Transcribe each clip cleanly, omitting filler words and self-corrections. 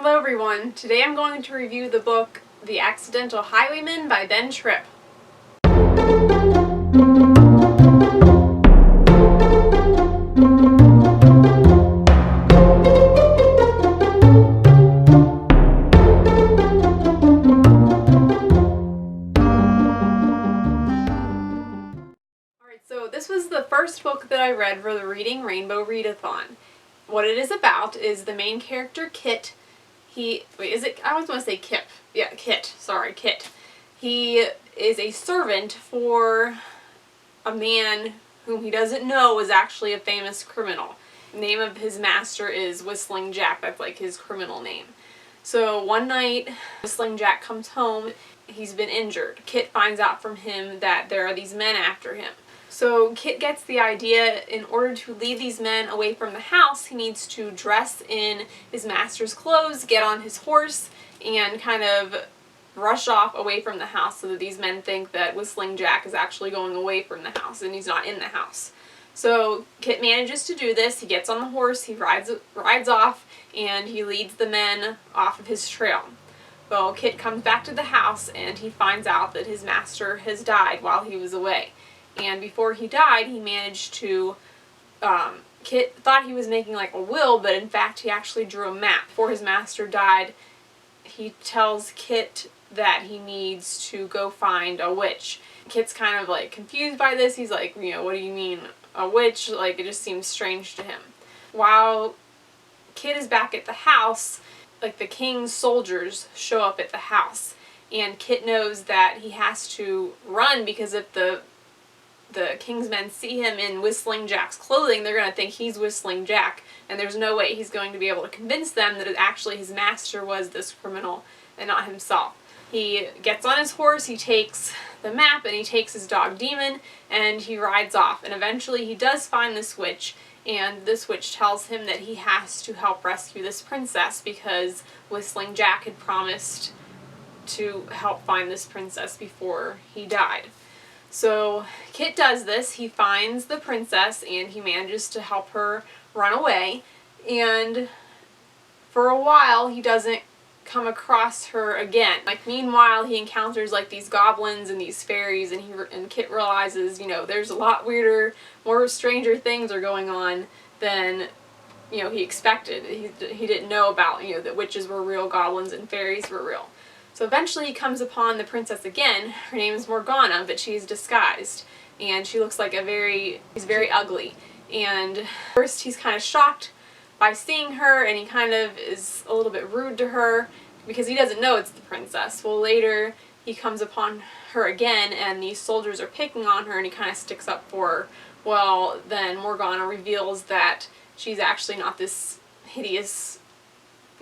Hello everyone, today I'm going to review the book The Accidental Highwayman by Ben Tripp. Alright, so this was the first book that I read for the Reading Rainbow Readathon. What it is about is the main character, Kit. I always want to say Kip. Yeah, Kit. Sorry, Kit. He is a servant for a man whom he doesn't know is actually a famous criminal. The name of his master is Whistling Jack. That's like his criminal name. So one night, Whistling Jack comes home. He's been injured. Kit finds out from him that there are these men after him. So Kit gets the idea, in order to lead these men away from the house, he needs to dress in his master's clothes, get on his horse, and kind of rush off away from the house so that these men think that Whistling Jack is actually going away from the house and he's not in the house. So Kit manages to do this. He gets on the horse, he rides off, and he leads the men off of his trail. Well, Kit comes back to the house and he finds out that his master has died while he was away. And before he died, he managed to, Kit thought he was making like a will, but in fact he actually drew a map. Before his master died, he tells Kit that he needs to go find a witch. Kit's kind of like confused by this. He's like, what do you mean a witch? Like, it just seems strange to him. While Kit is back at the house, like the king's soldiers show up at the house. And Kit knows that he has to run, because if the king's men see him in Whistling Jack's clothing, they're going to think he's Whistling Jack, and there's no way he's going to be able to convince them that actually his master was this criminal and not himself. He gets on his horse, he takes the map, and he takes his dog Demon, and he rides off. And eventually he does find this witch, and this witch tells him that he has to help rescue this princess because Whistling Jack had promised to help find this princess before he died. So Kit does this. He finds the princess and he manages to help her run away, and for a while he doesn't come across her again. Like, meanwhile he encounters like these goblins and these fairies, and Kit realizes, there's a lot weirder, more stranger things are going on than he expected. He didn't know about that witches were real, goblins and fairies were real. So eventually he comes upon the princess again. Her name is Morgana, but she's disguised, and she looks like she's very ugly. And first he's kind of shocked by seeing her, and he kind of is a little bit rude to her because he doesn't know it's the princess. Well, later he comes upon her again, and these soldiers are picking on her, and he kind of sticks up for her. Well, then Morgana reveals that she's actually not this hideous,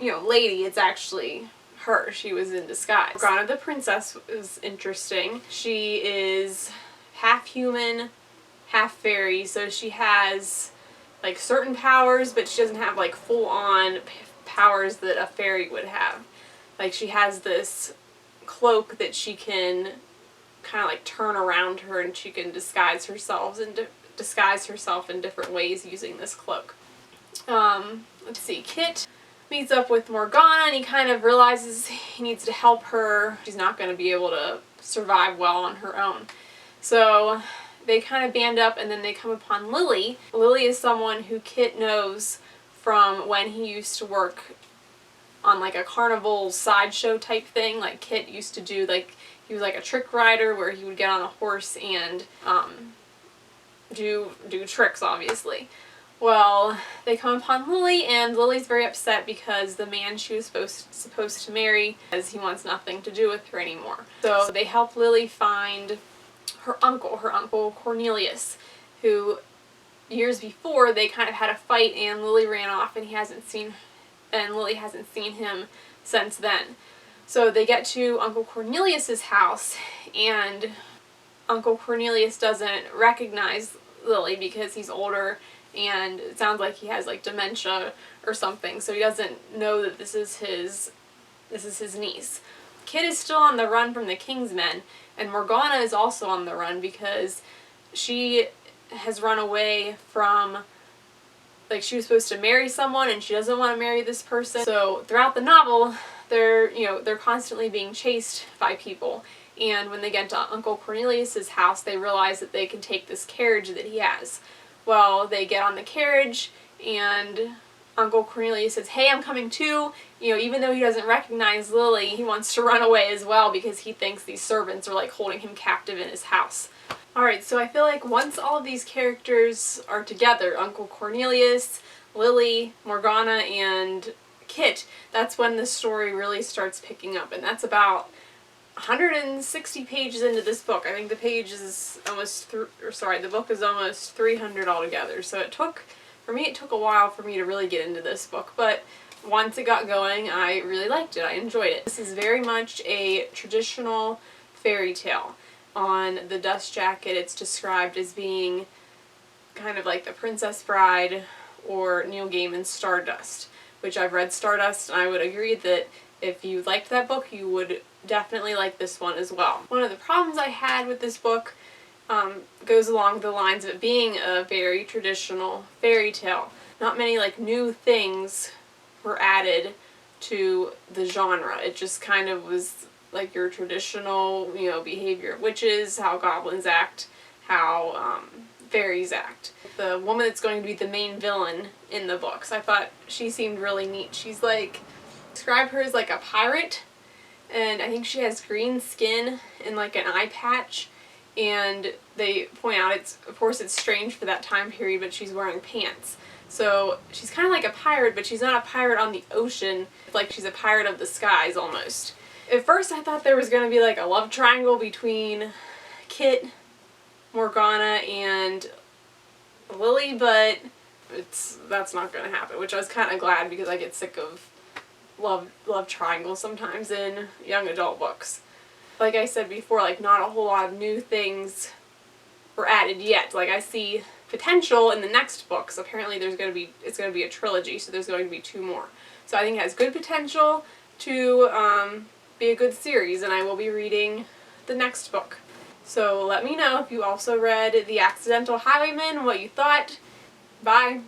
lady. It's actually her. She was in disguise. Morgana the princess is interesting. She is half human, half fairy, so she has like certain powers, but she doesn't have like full-on powers that a fairy would have. Like, she has this cloak that she can kind of like turn around her, and she can disguise herself in different ways using this cloak. Let's see, Kit meets up with Morgana, and he kind of realizes he needs to help her. She's not going to be able to survive well on her own. So they kind of band up, and then they come upon Lily. Lily is someone who Kit knows from when he used to work on like a carnival sideshow type thing. Like, Kit used to do, like, he was like a trick rider where he would get on a horse and do tricks, obviously. Well, they come upon Lily, and Lily's very upset because the man she was supposed to marry, as he wants nothing to do with her anymore. So they help Lily find her uncle Cornelius, who years before they kind of had a fight, and Lily ran off, and Lily hasn't seen him since then. So they get to Uncle Cornelius's house, and Uncle Cornelius doesn't recognize Lily because he's older, and it sounds like he has like dementia or something, so he doesn't know that this is his niece. Kit is still on the run from the king's men, and Morgana is also on the run because she has run away from like she was supposed to marry someone and she doesn't want to marry this person. So throughout the novel, they're constantly being chased by people. And when they get to Uncle Cornelius's house, they realize that they can take this carriage that he has. Well, they get on the carriage and Uncle Cornelius says, "Hey, I'm coming too." Even though he doesn't recognize Lily, he wants to run away as well because he thinks these servants are like holding him captive in his house. Alright, so I feel like once all of these characters are together, Uncle Cornelius, Lily, Morgana, and Kit, that's when the story really starts picking up. And that's about 160 pages into this book. I think the book is almost 300 altogether. So it took a while for me to really get into this book, but once it got going, I really liked it. I enjoyed it. This is very much a traditional fairy tale. On the dust jacket, it's described as being kind of like The Princess Bride or Neil Gaiman's Stardust, which I've read Stardust, and I would agree that if you liked that book, you would definitely like this one as well. One of the problems I had with this book goes along the lines of it being a very traditional fairy tale. Not many like new things were added to the genre. It just kind of was like your traditional, behavior of witches, how goblins act, how fairies act. The woman that's going to be the main villain in the books, I thought she seemed really neat. She's like, describe her as like a pirate, and I think she has green skin and like an eye patch, and they point out of course it's strange for that time period, but she's wearing pants. So she's kind of like a pirate, but she's not a pirate on the ocean. It's like she's a pirate of the skies almost. At first I thought there was going to be like a love triangle between Kit, Morgana, and Lily, but that's not going to happen, which I was kind of glad because I get sick of love triangles sometimes in young adult books. Like I said before, like not a whole lot of new things were added yet. Like I see potential in the next books. Apparently it's going to be a trilogy, so there's going to be 2 more. So I think it has good potential to be a good series, and I will be reading the next book. So let me know if you also read The Accidental Highwayman, what you thought. Bye!